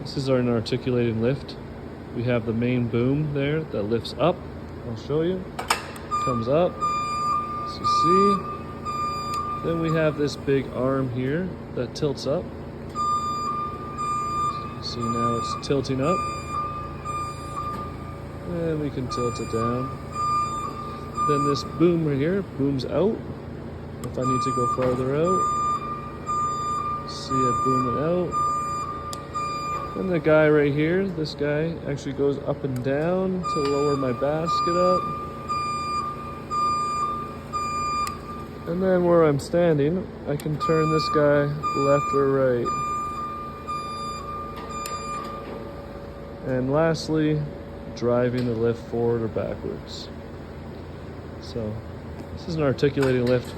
This is an articulating lift. We have the main boom there that lifts up. I'll show you. Comes up, as you see. Then we have this big arm here that tilts up. As you can see now it's tilting up. And we can tilt it down. Then this boom right here booms out. If I need to go farther out, see it booming out. And the guy right here, this guy actually goes up and down to lower my basket up. And then where I'm standing, I can turn this guy left or right. And lastly, driving the lift forward or backwards. So this is an articulating lift.